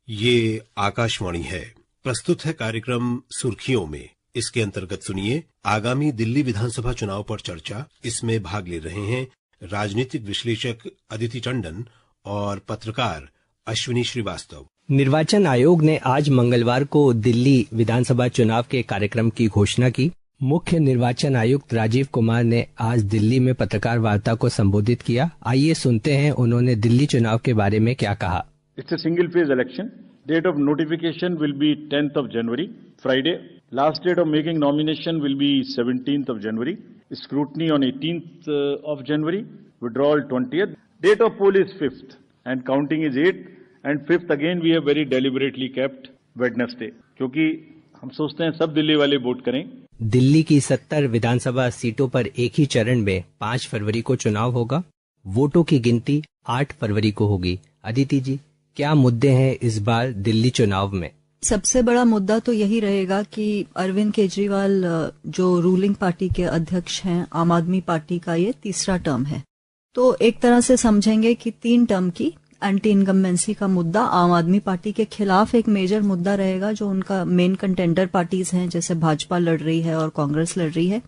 ये आकाशवाणी है। प्रस्तुत है कार्यक्रम सुर्खियों में। इसके अंतर्गत सुनिए आगामी दिल्ली विधानसभा चुनाव पर चर्चा। इसमें भाग ले रहे हैं राजनीतिक विश्लेषक अदिति टंडन और पत्रकार अश्विनी श्रीवास्तव। निर्वाचन आयोग ने आज मंगलवार को दिल्ली विधानसभा चुनाव के कार्यक्रम की घोषणा की। मुख्य निर्वाचन आयुक्त राजीव कुमार ने आज दिल्ली में पत्रकार वार्ता को संबोधित किया। आइए सुनते हैं उन्होंने दिल्ली चुनाव के बारे में क्या कहा। It's a single phase election. Date of notification will be 10th of January, Friday. Last date of making nomination will be 17th of January. Scrutiny on 18th of January. Withdrawal 20th. Date of poll is 5th and counting is 8th. And 5th again we have very deliberately kept Wednesday. क्योंकि हम सोचते हैं सब दिल्ली वाले vote करें। दिल्ली की 70 विधानसभा सीटों पर एक ही चरण में 5 फरवरी को चुनाव होगा। वोटों की गिनती 8 फरवरी को होगी। अदिति जी, क्या मुद्दे हैं इस बार दिल्ली चुनाव में? सबसे बड़ा मुद्दा तो यही रहेगा कि अरविंद केजरीवाल जो रूलिंग पार्टी के अध्यक्ष हैं, आम आदमी पार्टी का ये तीसरा टर्म है। तो एक तरह से समझेंगे कि 3 टर्म की एंटी इनकम्बेंसी का मुद्दा आम आदमी पार्टी के खिलाफ एक मेजर मुद्दा रहेगा। जो उनका मेन कंटेंडर पार्टीज हैं, जैसे भाजपा लड़ रही है और कांग्रेस लड़ रही है,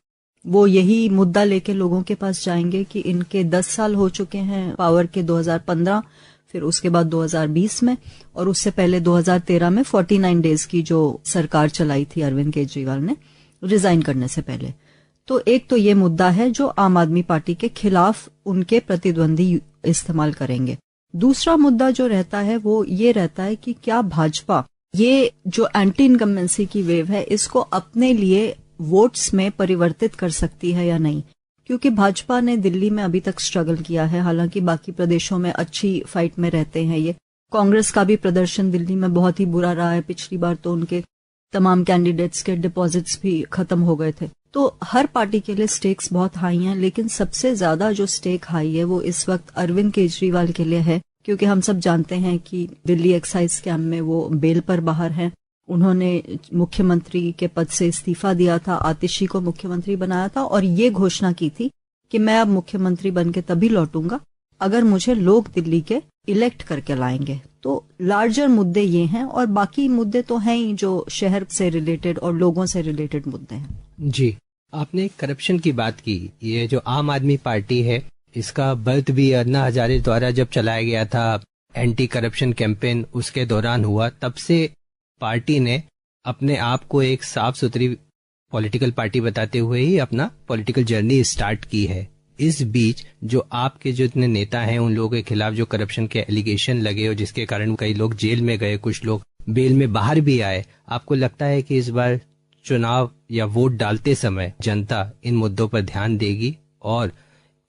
वो यही मुद्दा लेके लोगों के पास जाएंगे कि इनके 10 साल हो चुके हैं पावर के, 2015, फिर उसके बाद 2020 में, और उससे पहले 2013 में 49 डेज की जो सरकार चलाई थी अरविंद केजरीवाल ने रिजाइन करने से पहले। तो एक तो ये मुद्दा है जो आम आदमी पार्टी के खिलाफ उनके प्रतिद्वंदी इस्तेमाल करेंगे। दूसरा मुद्दा जो रहता है वो ये रहता है कि क्या भाजपा ये जो एंटी इनकम्बेंसी की वेव है इसको अपने लिए वोट्स में परिवर्तित कर सकती है या नहीं। क्योंकि भाजपा ने दिल्ली में अभी तक स्ट्रगल किया है, हालांकि बाकी प्रदेशों में अच्छी फाइट में रहते हैं ये। कांग्रेस का भी प्रदर्शन दिल्ली में बहुत ही बुरा रहा है। पिछली बार तो उनके तमाम कैंडिडेट्स के डिपॉजिट्स भी खत्म हो गए थे। तो हर पार्टी के लिए स्टेक्स बहुत हाई हैं, लेकिन सबसे ज्यादा जो स्टेक हाई है वो इस वक्त अरविंद केजरीवाल के लिए है। क्योंकि हम सब जानते हैं कि दिल्ली एक्साइज कैंप में वो बेल पर बाहर हैं। उन्होंने मुख्यमंत्री के पद से इस्तीफा दिया था, आतिशी को मुख्यमंत्री बनाया था और ये घोषणा की थी कि मैं अब मुख्यमंत्री बनके तभी लौटूंगा अगर मुझे लोग दिल्ली के इलेक्ट करके लाएंगे। तो लार्जर मुद्दे ये हैं और बाकी मुद्दे तो हैं ही जो शहर से रिलेटेड और लोगों से रिलेटेड मुद्दे हैं। जी, आपने करप्शन की बात की। ये जो आम आदमी पार्टी है इसका बर्थ भी अन्ना हजारे द्वारा जब चलाया गया था एंटी करप्शन कैंपेन, उसके दौरान हुआ। तब से पार्टी ने अपने आप को एक साफ सुथरी पॉलिटिकल पार्टी बताते हुए ही अपना पॉलिटिकल जर्नी स्टार्ट की है। इस बीच जो आपके जो इतने नेता हैं उन लोगों के खिलाफ जो करप्शन के एलिगेशन लगे और जिसके कारण कई लोग जेल में गए, कुछ लोग बेल में बाहर भी आए, आपको लगता है कि इस बार चुनाव या वोट डालते समय जनता इन मुद्दों पर ध्यान देगी और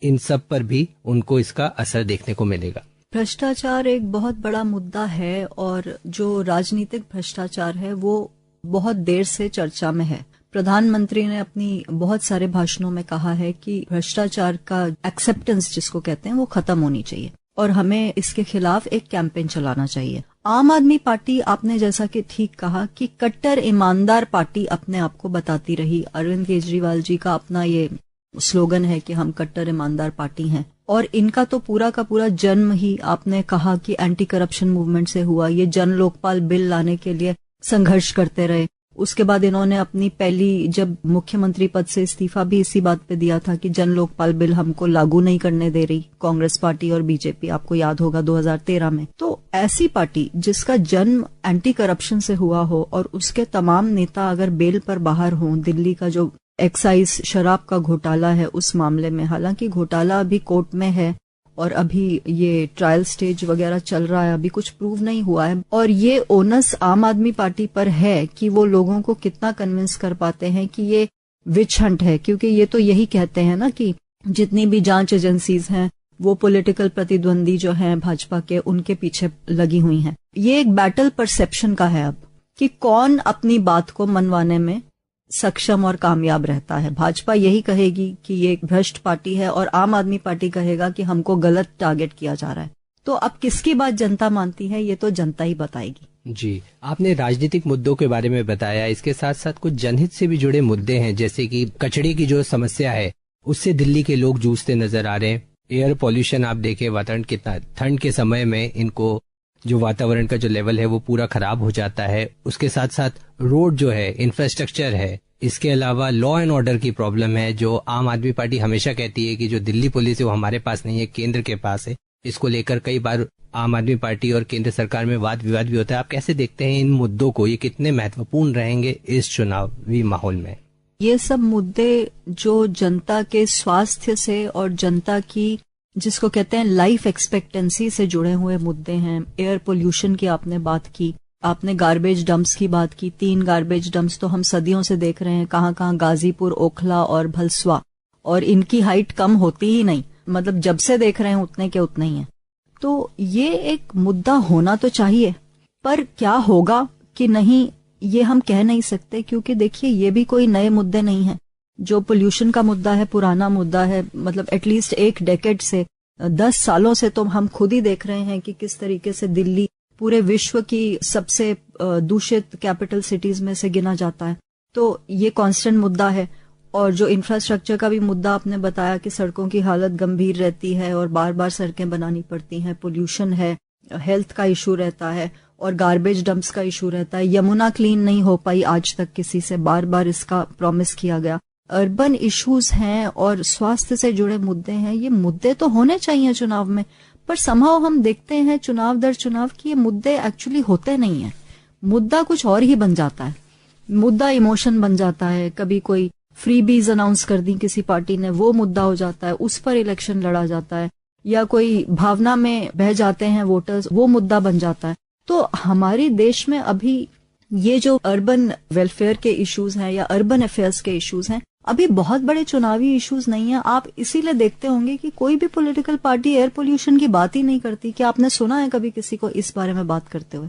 इन सब पर भी उनको इसका असर देखने को मिलेगा? भ्रष्टाचार एक बहुत बड़ा मुद्दा है और जो राजनीतिक भ्रष्टाचार है वो बहुत देर से चर्चा में है। प्रधानमंत्री ने अपनी बहुत सारे भाषणों में कहा है कि भ्रष्टाचार का एक्सेप्टेंस जिसको कहते हैं वो खत्म होनी चाहिए और हमें इसके खिलाफ एक कैंपेन चलाना चाहिए। आम आदमी पार्टी, आपने जैसा कि ठीक कहा कि कट्टर ईमानदार पार्टी अपने आप को बताती रही। अरविंद केजरीवाल जी का अपना ये स्लोगन है कि हम कट्टर ईमानदार पार्टी हैं और इनका तो पूरा का पूरा जन्म ही आपने कहा कि एंटी करप्शन मूवमेंट से हुआ। ये जन लोकपाल बिल लाने के लिए संघर्ष करते रहे। उसके बाद इन्होंने अपनी पहली जब मुख्यमंत्री पद से इस्तीफा भी इसी बात पे दिया था कि जन लोकपाल बिल हमको लागू नहीं करने दे रही कांग्रेस पार्टी और बीजेपी, आपको याद होगा 2013 में। तो ऐसी पार्टी जिसका जन्म एंटी करप्शन से हुआ हो और उसके तमाम नेता अगर बेल पर बाहर हों, दिल्ली का जो एक्साइज शराब का घोटाला है उस मामले में, हालांकि घोटाला अभी कोर्ट में है और अभी ये ट्रायल स्टेज वगैरह चल रहा है, अभी कुछ प्रूव नहीं हुआ है और ये ओनस आम आदमी पार्टी पर है कि वो लोगों को कितना कन्विंस कर पाते हैं कि ये विच हंट है। क्योंकि ये तो यही कहते हैं ना कि जितनी भी जांच एजेंसीज हैं वो पॉलिटिकल प्रतिद्वंदी जो हैं भाजपा के उनके पीछे लगी हुई हैं। ये एक बैटल परसेप्शन का है अब कि कौन अपनी बात को मनवाने में सक्षम और कामयाब रहता है। भाजपा यही कहेगी कि ये एक भ्रष्ट पार्टी है और आम आदमी पार्टी कहेगा कि हमको गलत टारगेट किया जा रहा है। तो अब किसकी बात जनता मानती है ये तो जनता ही बताएगी। जी, आपने राजनीतिक मुद्दों के बारे में बताया, इसके साथ साथ कुछ जनहित से भी जुड़े मुद्दे हैं, जैसे कि कचरे की जो समस्या है उससे दिल्ली के लोग जूझते नजर आ रहे हैं। एयर पॉल्यूशन आप देखें, वातावरण कितना, ठंड के समय में इनको जो वातावरण का जो लेवल है वो पूरा खराब हो जाता है। उसके साथ साथ रोड जो है, इंफ्रास्ट्रक्चर है, इसके अलावा लॉ एंड ऑर्डर की प्रॉब्लम है, जो आम आदमी पार्टी हमेशा कहती है कि जो दिल्ली पुलिस है वो हमारे पास नहीं है, केंद्र के पास है। इसको लेकर कई बार आम आदमी पार्टी और केंद्र सरकार में वाद विवाद भी होता है। आप कैसे देखते हैं इन मुद्दों को, ये कितने महत्वपूर्ण रहेंगे इस चुनावी माहौल में? ये सब मुद्दे जो जनता के स्वास्थ्य से और जनता की जिसको कहते हैं लाइफ एक्सपेक्टेंसी से जुड़े हुए मुद्दे हैं। एयर पोल्यूशन की आपने बात की, आपने गार्बेज डंप्स की बात की। 3 गार्बेज डंप्स तो हम सदियों से देख रहे हैं, कहाँ कहाँ, गाजीपुर, ओखला और भलसवा, और इनकी हाइट कम होती ही नहीं, मतलब जब से देख रहे हैं उतने के उतने ही है। तो ये एक मुद्दा होना तो चाहिए, पर क्या होगा कि नहीं ये हम कह नहीं सकते, क्योंकि देखिए ये भी कोई नए मुद्दे नहीं है। जो पोल्यूशन का मुद्दा है पुराना मुद्दा है, मतलब एटलीस्ट 1 डेकेड से 10 सालों से तो हम खुद ही देख रहे हैं कि किस तरीके से दिल्ली पूरे विश्व की सबसे दूषित कैपिटल सिटीज में से गिना जाता है। तो ये कांस्टेंट मुद्दा है। और जो इंफ्रास्ट्रक्चर का भी मुद्दा आपने बताया कि सड़कों की हालत गंभीर रहती है और बार बार सड़कें बनानी पड़ती हैं, पोल्यूशन है, हेल्थ का इशू रहता है और गार्बेज डंप्स का इशू रहता है। यमुना क्लीन नहीं हो पाई आज तक किसी से, बार बार इसका प्रॉमिस किया गया। अर्बन इश्यूज हैं और स्वास्थ्य से जुड़े मुद्दे हैं। ये मुद्दे तो होने चाहिए चुनाव में, पर समहाउ हम देखते हैं चुनाव दर चुनाव कि ये मुद्दे एक्चुअली होते नहीं है। मुद्दा कुछ और ही बन जाता है, मुद्दा इमोशन बन जाता है। कभी कोई फ्रीबीज अनाउंस कर दी किसी पार्टी ने, वो मुद्दा हो जाता है, उस पर इलेक्शन लड़ा जाता है, या कोई भावना में बह जाते हैं वोटर्स, वो मुद्दा बन जाता है। तो हमारे देश में अभी ये जो अर्बन वेलफेयर के इश्यूज हैं या अर्बन अफेयर्स के इश्यूज हैं, अभी बहुत बड़े चुनावी इश्यूज नहीं है। आप इसीलिए देखते होंगे कि कोई भी पॉलिटिकल पार्टी एयर पोल्यूशन की बात ही नहीं करती। क्या आपने सुना है कभी किसी को इस बारे में बात करते हुए?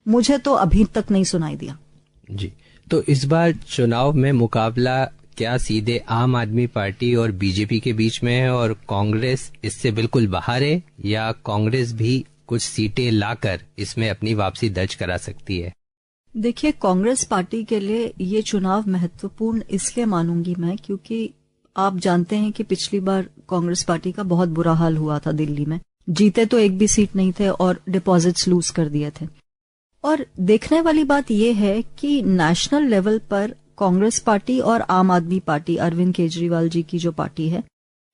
मुझे तो अभी तक नहीं सुनाई दिया। जी, तो इस बार चुनाव में मुकाबला क्या सीधे आम आदमी पार्टी और बीजेपी के बीच में है और कांग्रेस इससे बिल्कुल बाहर है, या कांग्रेस भी कुछ सीटें लाकर इसमें अपनी वापसी दर्ज करा सकती है? देखिए, कांग्रेस पार्टी के लिए ये चुनाव महत्वपूर्ण इसलिए मानूंगी मैं, क्योंकि आप जानते हैं कि पिछली बार कांग्रेस पार्टी का बहुत बुरा हाल हुआ था दिल्ली में। जीते तो एक भी सीट नहीं थे और डिपॉजिट्स लूज कर दिए थे। और देखने वाली बात यह है कि नेशनल लेवल पर कांग्रेस पार्टी और आम आदमी पार्टी, अरविंद केजरीवाल जी की जो पार्टी है,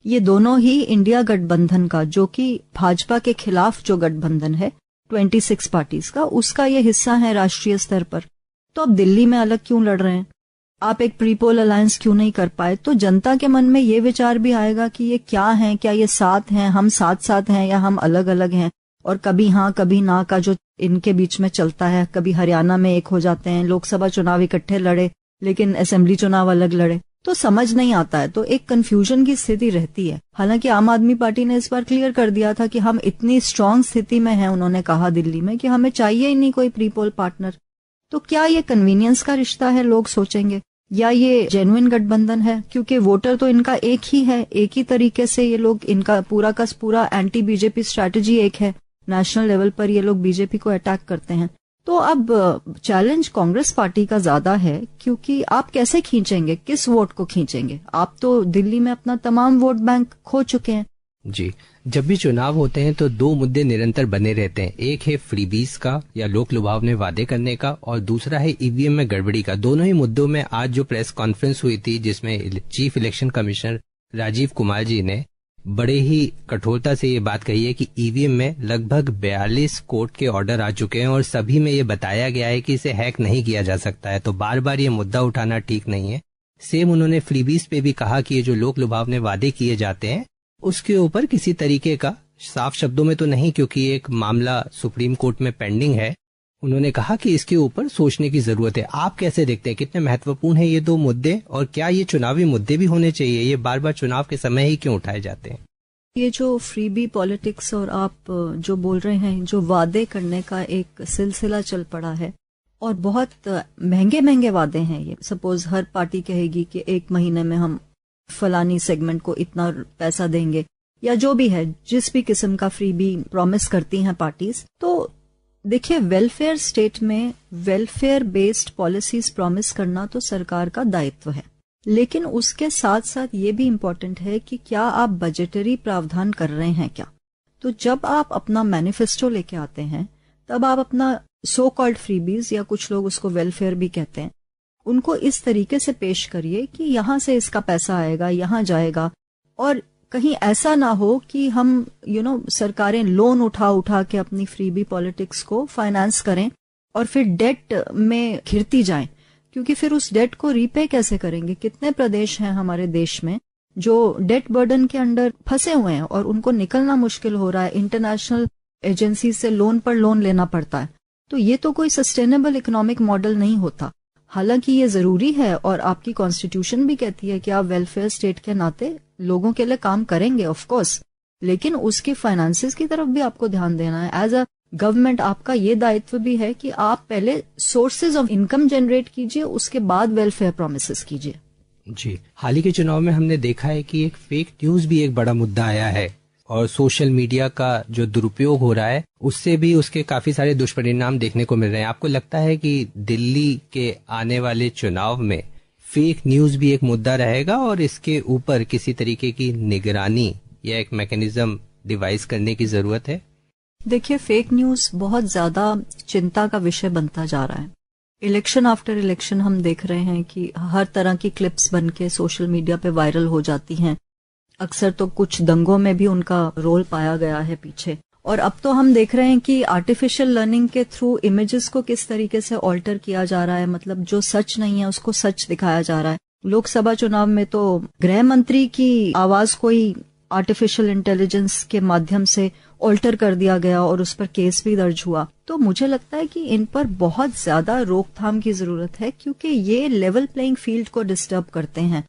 ये दोनों ही इंडिया गठबंधन का, जो कि भाजपा के खिलाफ जो गठबंधन है 26 पार्टीज का, उसका ये हिस्सा है राष्ट्रीय स्तर पर। तो अब दिल्ली में अलग क्यों लड़ रहे हैं? आप एक प्रीपोल अलायंस क्यों नहीं कर पाए? तो जनता के मन में ये विचार भी आएगा कि ये क्या है, क्या ये साथ हैं, हम साथ साथ हैं या हम अलग अलग हैं। और कभी हाँ कभी ना का जो इनके बीच में चलता है, कभी हरियाणा में एक हो जाते हैं, लोकसभा चुनाव इकट्ठे लड़े लेकिन असेंबली चुनाव अलग लड़े, तो समझ नहीं आता है। तो एक कंफ्यूजन की स्थिति रहती है। हालांकि आम आदमी पार्टी ने इस बार क्लियर कर दिया था कि हम इतनी स्ट्रांग स्थिति में हैं, उन्होंने कहा दिल्ली में, कि हमें चाहिए ही नहीं कोई प्रीपोल पार्टनर। तो क्या ये कन्वीनियंस का रिश्ता है, लोग सोचेंगे, या ये जेन्युइन गठबंधन है? क्योंकि वोटर तो इनका एक ही है, एक ही तरीके से ये लोग, इनका पूरा का पूरा एंटी बीजेपी स्ट्रैटेजी एक है। नेशनल लेवल पर ये लोग बीजेपी को अटैक करते हैं। तो अब चैलेंज कांग्रेस पार्टी का ज्यादा है, क्योंकि आप कैसे खींचेंगे, किस वोट को खींचेंगे? आप तो दिल्ली में अपना तमाम वोट बैंक खो चुके हैं। जी, जब भी चुनाव होते हैं तो 2 मुद्दे निरंतर बने रहते हैं। एक है फ्रीबीज का या लोक लुभाव में वादे करने का, और दूसरा है ईवीएम में गड़बड़ी का। दोनों ही मुद्दों में आज जो प्रेस कॉन्फ्रेंस हुई थी, जिसमें chief election commissioner Rajiv Kumar ji ने बड़े ही कठोरता से ये बात कही है कि ईवीएम में लगभग 42 कोर्ट के ऑर्डर आ चुके हैं और सभी में ये बताया गया है कि इसे हैक नहीं किया जा सकता है। तो बार बार ये मुद्दा उठाना ठीक नहीं है। सेम उन्होंने फ्रीबीज पे भी कहा कि ये जो लोक लुभावने वादे किए जाते हैं उसके ऊपर किसी तरीके का, साफ शब्दों में तो नहीं क्योंकि एक मामला सुप्रीम कोर्ट में पेंडिंग है, उन्होंने कहा कि इसके ऊपर सोचने की जरूरत है। आप कैसे देखते हैं, कितने महत्वपूर्ण है ये 2 मुद्दे, और क्या ये चुनावी मुद्दे भी होने चाहिए? ये बार बार चुनाव के समय ही क्यों उठाए जाते हैं? ये जो फ्रीबी पॉलिटिक्स और आप जो बोल रहे हैं, जो वादे करने का एक सिलसिला चल पड़ा है, और बहुत महंगे महंगे वादे हैं ये। सपोज हर पार्टी कहेगी कि 1 महीने में हम फलानी सेगमेंट को इतना पैसा देंगे, या जो भी है, जिस भी किस्म का फ्रीबी प्रॉमिस करती हैं पार्टीज। तो देखिए, वेलफेयर स्टेट में वेलफेयर बेस्ड पॉलिसीज प्रॉमिस करना तो सरकार का दायित्व है, लेकिन उसके साथ साथ ये भी इम्पोर्टेंट है कि क्या आप बजटरी प्रावधान कर रहे हैं क्या। तो जब आप अपना मैनिफेस्टो लेके आते हैं तब आप अपना सो कॉल्ड फ्रीबीज या कुछ लोग उसको वेलफेयर भी कहते हैं, उनको इस तरीके से पेश करिए कि यहां से इसका पैसा आएगा, यहां जाएगा, और कहीं ऐसा ना हो कि हम सरकारें लोन उठा के अपनी फ्रीबी पॉलिटिक्स को फाइनेंस करें और फिर डेट में घिरती जाएं, क्योंकि फिर उस डेट को रीपे कैसे करेंगे? कितने प्रदेश हैं हमारे देश में जो डेट बर्डन के अंडर फंसे हुए हैं और उनको निकलना मुश्किल हो रहा है, इंटरनेशनल एजेंसी से लोन पर लोन लेना पड़ता है। तो ये तो कोई सस्टेनेबल इकोनॉमिक मॉडल नहीं होता। हालांकि ये जरूरी है और आपकी कॉन्स्टिट्यूशन भी कहती है कि आप वेलफेयर स्टेट के नाते लोगों के लिए काम करेंगे, ऑफ कोर्स, लेकिन उसके फाइनेंसेस की तरफ भी आपको ध्यान देना है। एज अ गवर्नमेंट आपका ये दायित्व भी है कि आप पहले सोर्सेज ऑफ इनकम जनरेट कीजिए, उसके बाद वेलफेयर प्रोमिसेस कीजिए। जी, हाल ही के चुनाव में हमने देखा है कि एक फेक न्यूज भी एक बड़ा मुद्दा आया है और सोशल मीडिया का जो दुरुपयोग हो रहा है उससे भी उसके काफी सारे दुष्परिणाम देखने को मिल रहे हैं। आपको लगता है कि दिल्ली के आने वाले चुनाव में फेक न्यूज भी एक मुद्दा रहेगा और इसके ऊपर किसी तरीके की निगरानी या एक मैकेनिज्म डिवाइस करने की जरूरत है? देखिए, फेक न्यूज बहुत ज्यादा चिंता का विषय बनता जा रहा है। इलेक्शन आफ्टर इलेक्शन हम देख रहे हैं कि हर तरह की क्लिप्स बन के सोशल मीडिया पे वायरल हो जाती हैं। अक्सर तो कुछ दंगों में भी उनका रोल पाया गया है पीछे। और अब तो हम देख रहे हैं कि आर्टिफिशियल लर्निंग के थ्रू इमेजेस को किस तरीके से ऑल्टर किया जा रहा है, मतलब जो सच नहीं है उसको सच दिखाया जा रहा है। लोकसभा चुनाव में तो गृह मंत्री की आवाज कोई आर्टिफिशियल इंटेलिजेंस के माध्यम से ऑल्टर कर दिया गया और उस पर केस भी दर्ज हुआ। तो मुझे लगता है कि इन पर बहुत ज्यादा रोकथाम की जरूरत है, क्योंकि ये लेवल प्लेइंग फील्ड को डिस्टर्ब करते हैं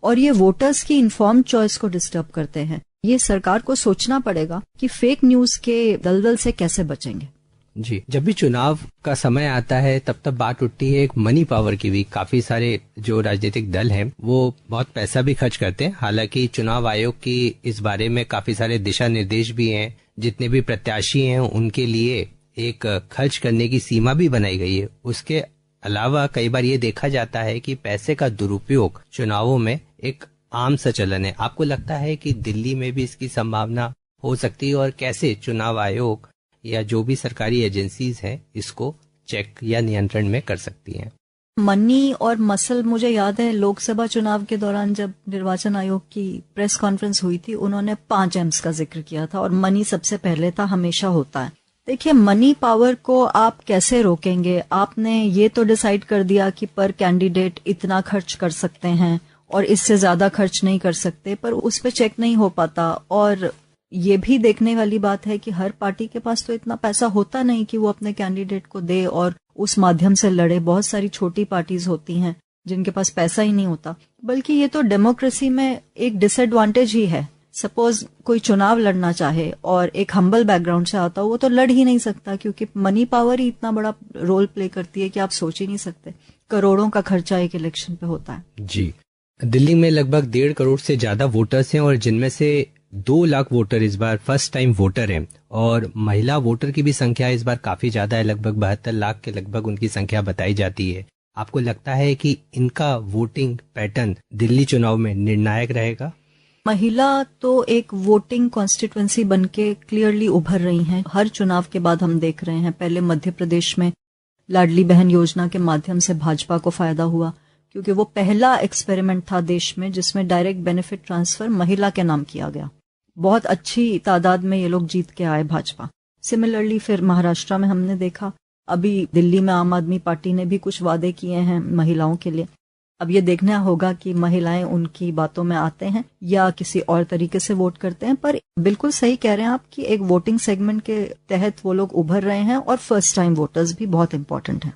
और ये वोटर्स की इन्फॉर्म्ड चॉइस को डिस्टर्ब करते हैं। ये सरकार को सोचना पड़ेगा कि फेक न्यूज के दलदल से कैसे बचेंगे। जी, जब भी चुनाव का समय आता है तब बात उठती है एक मनी पावर की भी। काफी सारे जो राजनीतिक दल हैं वो बहुत पैसा भी खर्च करते हैं। हालांकि चुनाव आयोग की इस बारे में काफी सारे दिशा निर्देश भी हैं। जितने भी प्रत्याशी हैं उनके लिए एक खर्च करने की सीमा भी बनाई गई है। उसके अलावा कई बार ये देखा जाता है कि पैसे का दुरुपयोग चुनावों में एक आम सा चलन है। आपको लगता है कि दिल्ली में भी इसकी संभावना हो सकती है और कैसे चुनाव आयोग या जो भी सरकारी एजेंसीज हैं इसको चेक या नियंत्रण में कर सकती हैं? मनी और मसल, मुझे याद है लोकसभा चुनाव के दौरान जब निर्वाचन आयोग की प्रेस कॉन्फ्रेंस हुई थी, उन्होंने 5 एम्स का जिक्र किया था और मनी सबसे पहले था, हमेशा होता है। देखिए, मनी पावर को आप कैसे रोकेंगे? आपने ये तो डिसाइड कर दिया कि पर कैंडिडेट इतना खर्च कर सकते हैं और इससे ज्यादा खर्च नहीं कर सकते, पर उस पर चेक नहीं हो पाता। और ये भी देखने वाली बात है कि हर पार्टी के पास तो इतना पैसा होता नहीं कि वो अपने कैंडिडेट को दे और उस माध्यम से लड़े। बहुत सारी छोटी पार्टीज होती हैं जिनके पास पैसा ही नहीं होता। बल्कि ये तो डेमोक्रेसी में एक डिसएडवांटेज ही है। सपोज कोई चुनाव लड़ना चाहे और एक हम्बल बैकग्राउंड से आता हो, वो तो लड़ ही नहीं सकता, क्योंकि मनी पावर ही इतना बड़ा रोल प्ले करती है कि आप सोच ही नहीं सकते। करोड़ों का खर्चा एक इलेक्शन पे होता है। जी, दिल्ली में लगभग 1.5 करोड़ से ज्यादा वोटर्स हैं और जिनमें से 2 लाख वोटर इस बार फर्स्ट टाइम वोटर हैं और महिला वोटर की भी संख्या इस बार काफी ज्यादा है। लगभग 72 लाख के लगभग उनकी संख्या बताई जाती है। आपको लगता है कि इनका वोटिंग पैटर्न दिल्ली चुनाव में निर्णायक रहेगा? महिला तो एक वोटिंग कॉन्स्टिट्यूएंसी बनके क्लियरली उभर रही हैं। हर चुनाव के बाद हम देख रहे हैं। पहले मध्य प्रदेश में लाडली बहन योजना के माध्यम से भाजपा को फायदा हुआ, क्योंकि वो पहला एक्सपेरिमेंट था देश में जिसमें डायरेक्ट बेनिफिट ट्रांसफर महिला के नाम किया गया। बहुत अच्छी तादाद में ये लोग जीत के आए भाजपा। सिमिलरली फिर महाराष्ट्र में हमने देखा, अभी दिल्ली में आम आदमी पार्टी ने भी कुछ वादे किए हैं महिलाओं के लिए। अब ये देखना होगा कि महिलाएं उनकी बातों में आते हैं या किसी और तरीके से वोट करते हैं। पर बिल्कुल सही कह रहे हैं आप कि एक वोटिंग सेगमेंट के तहत वो लोग उभर रहे हैं और फर्स्ट टाइम वोटर्स भी बहुत इंपॉर्टेंट हैं।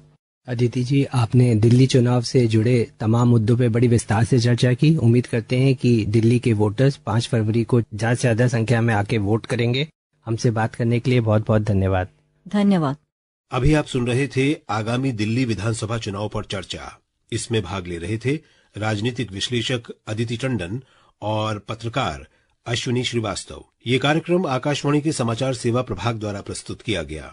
अदिति जी, आपने दिल्ली चुनाव से जुड़े तमाम मुद्दों पे बड़ी विस्तार से चर्चा की। उम्मीद करते हैं कि दिल्ली के वोटर्स 5 फरवरी को ज्यादा से ज्यादा संख्या में आके वोट करेंगे। हमसे बात करने के लिए बहुत बहुत धन्यवाद। धन्यवाद। अभी आप सुन रहे थे आगामी दिल्ली विधानसभा चुनाव पर चर्चा। इसमें भाग ले रहे थे राजनीतिक विश्लेषक अदिति टंडन और पत्रकार अश्विनी श्रीवास्तव। ये कार्यक्रम आकाशवाणी के समाचार सेवा प्रभाग द्वारा प्रस्तुत किया गया।